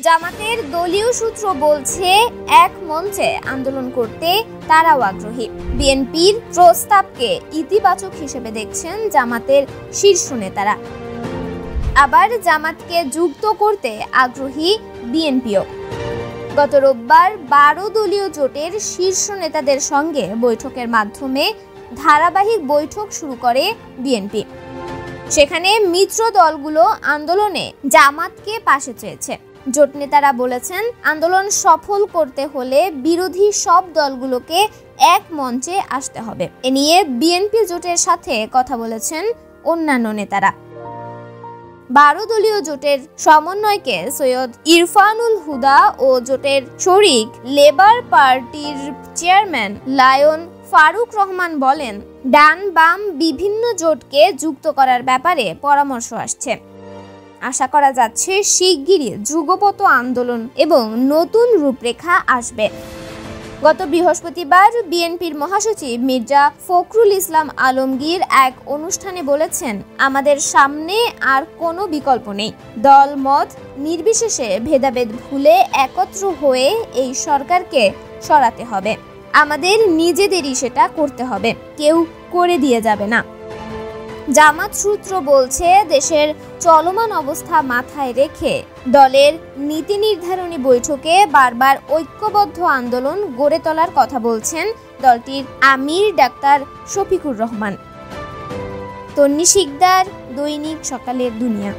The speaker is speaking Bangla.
জামাতের দলীয় সূত্র বলছে এক মঞ্চে আন্দোলন করতে তারাও আগ্রহী। বিএনপির প্রস্তাবকে ইতিবাচক হিসেবে দেখছেন জামাতের শীর্ষ নেতারা। আবার জামাতকে যুক্ত করতে আগ্রহী বিএনপিও। গত রোববার 12 দলীয় জোটের শীর্ষ নেতাদের সঙ্গে বৈঠকের মাধ্যমে ধারাবাহিক বৈঠক শুরু করে বিএনপি। সেখানে মিত্র দলগুলো আন্দোলনে জামাতকে পাশে চেয়েছে। জোট নেতারা বলেছেন, আন্দোলন সফল করতে হলে বিরোধী সব দলগুলোকে এক মঞ্চে আসতে হবে। এ নিয়ে বিএনপি জোটের সাথে কথা বলেছেন অন্যান্য নেতারা। 12 দলীয় জোটের সমন্বয়কে সৈয়দ ইরফানুল হুদা ও জোটের শরিক লেবার পার্টির চেয়ারম্যান লায়ন ফারুক রহমান বলেন, ডান বাম বিভিন্ন জোটকে যুক্ত করার ব্যাপারে পরামর্শ আসছে। আশা করা যাচ্ছে শিগগিরই যুগপৎ আন্দোলন এবং নতুন রূপরেখা আসবে। গত বৃহস্পতিবার বিএনপির মহাসচিব মির্জা ফখরুল ইসলাম আলমগীর এক অনুষ্ঠানে বলেছেন, আমাদের সামনে আর কোনো বিকল্প নেই। দল মত নির্বিশেষে ভেদাভেদ ভুলে একত্র হয়ে এই সরকারকে সরাতে হবে। আমাদের নিজেদেরই সেটা করতে হবে, কেউ করে দিয়ে যাবে না। জামাত সূত্র বলছে, দেশের চলমান অবস্থা মাথায় রেখে দলের নীতি নির্ধারণী বৈঠকে বারবার ঐক্যবদ্ধ আন্দোলন গড়ে তোলার কথা বলছেন দলটির আমির ডাক্তার শফিকুর রহমান। তন্নি শিকদার, দৈনিক সকালের দুনিয়া।